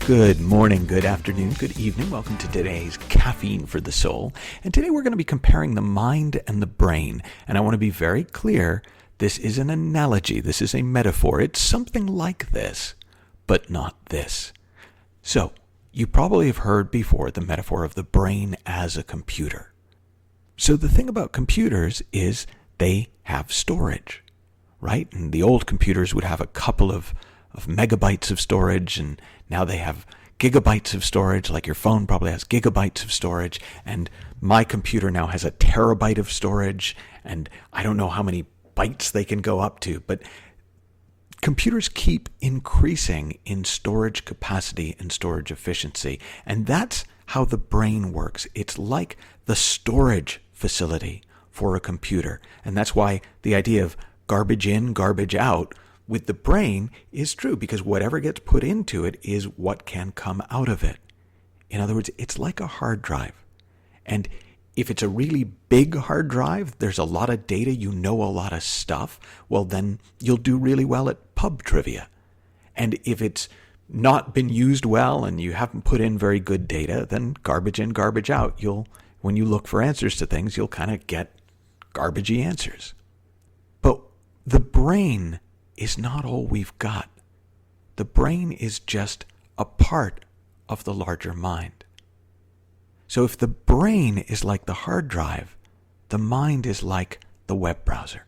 Good morning, good afternoon, good evening. Welcome to today's Caffeine for the Soul. And today we're going to be comparing the mind and the brain. And I want to be very clear, this is an analogy, this is a metaphor. It's something like this, but not this. So, you probably have heard before the metaphor of the brain as a computer. So the thing about computers is they have storage, right? And the old computers would have a couple of megabytes of storage, and now they have gigabytes of storage, like your phone probably has gigabytes of storage, and my computer now has a terabyte of storage, and I don't know how many bytes they can go up to, but computers keep increasing in storage capacity and storage efficiency, and that's how the brain works. It's like the storage facility for a computer, and that's why the idea of garbage in, garbage out with the brain is true, because whatever gets put into it is what can come out of it. In other words, it's like a hard drive. And if it's a really big hard drive, there's a lot of data, you know a lot of stuff, well then you'll do really well at pub trivia. And if it's not been used well and you haven't put in very good data, then garbage in, garbage out. When you look for answers to things, you'll kind of get garbagey answers. But the brain is not all we've got. The brain is just a part of the larger mind. So if the brain is like the hard drive, the mind is like the web browser.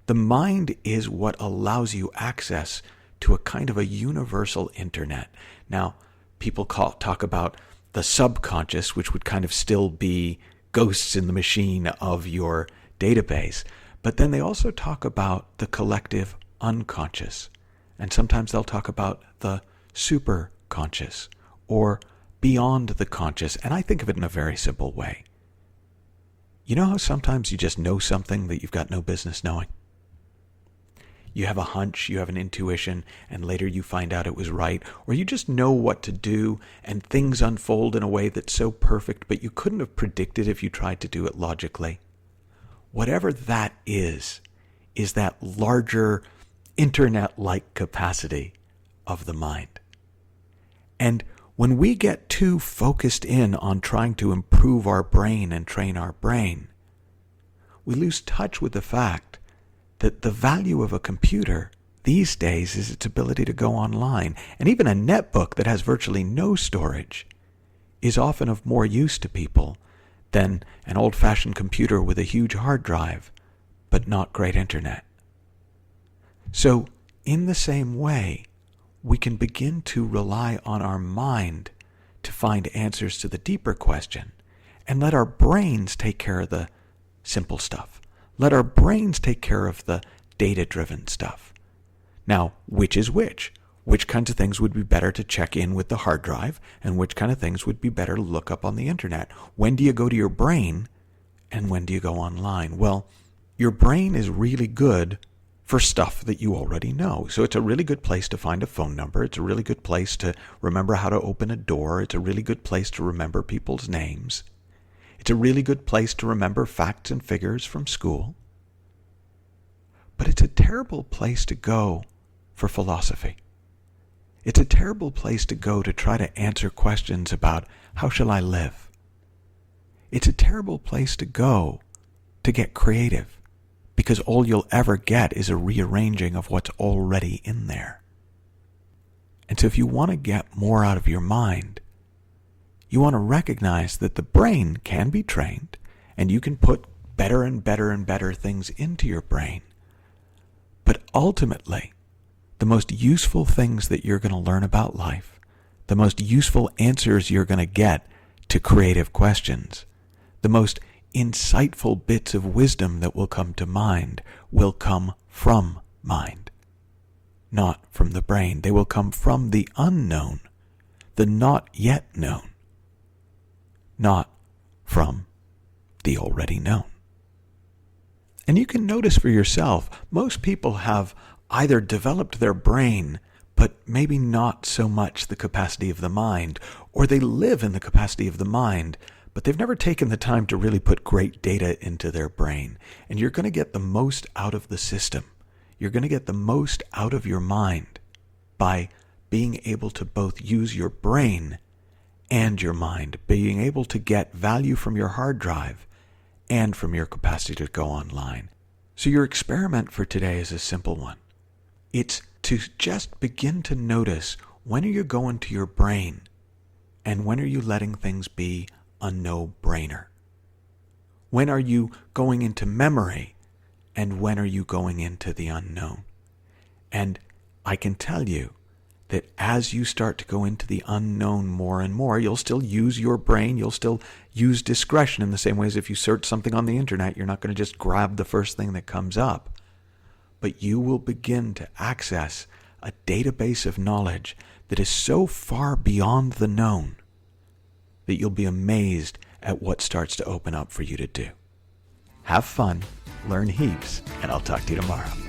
The mind is what allows you access to a kind of a universal internet. Now, people talk about the subconscious, which would kind of still be ghosts in the machine of your database. But then they also talk about the collective unconscious. And sometimes they'll talk about the superconscious or beyond the conscious. And I think of it in a very simple way. You know how sometimes you just know something that you've got no business knowing? You have a hunch, you have an intuition, and later you find out it was right, or you just know what to do and things unfold in a way that's so perfect, but you couldn't have predicted if you tried to do it logically. Whatever that is that larger internet-like capacity of the mind. And when we get too focused in on trying to improve our brain and train our brain, we lose touch with the fact that the value of a computer these days is its ability to go online. And even a netbook that has virtually no storage is often of more use to people than an old-fashioned computer with a huge hard drive, but not great internet. So, in the same way, we can begin to rely on our mind to find answers to the deeper question, and let our brains take care of the simple stuff. Let our brains take care of the data-driven stuff. Now, which is which? Which kinds of things would be better to check in with the hard drive, and which kind of things would be better to look up on the internet? When do you go to your brain, and when do you go online? Well, your brain is really good for stuff that you already know. So it's a really good place to find a phone number. It's a really good place to remember how to open a door. It's a really good place to remember people's names. It's a really good place to remember facts and figures from school. But it's a terrible place to go for philosophy. It's a terrible place to go to try to answer questions about how shall I live. It's a terrible place to go to get creative, because all you'll ever get is a rearranging of what's already in there. And so if you want to get more out of your mind, you want to recognize that the brain can be trained, and you can put better and better and better things into your brain. But ultimately, the most useful things that you're going to learn about life, the most useful answers you're going to get to creative questions, the most insightful bits of wisdom that will come to mind will come from mind, not from the brain. They will come from the unknown, the not yet known, not from the already known. And you can notice for yourself, most people have either developed their brain, but maybe not so much the capacity of the mind, or they live in the capacity of the mind, but they've never taken the time to really put great data into their brain. And you're going to get the most out of the system. You're going to get the most out of your mind by being able to both use your brain and your mind, being able to get value from your hard drive and from your capacity to go online. So your experiment for today is a simple one. It's to just begin to notice, when are you going to your brain and when are you letting things be a no-brainer? When are you going into memory and when are you going into the unknown? And I can tell you that as you start to go into the unknown more and more, you'll still use your brain, you'll still use discretion in the same way as if you search something on the internet, you're not going to just grab the first thing that comes up. But you will begin to access a database of knowledge that is so far beyond the known that you'll be amazed at what starts to open up for you to do. Have fun, learn heaps, and I'll talk to you tomorrow.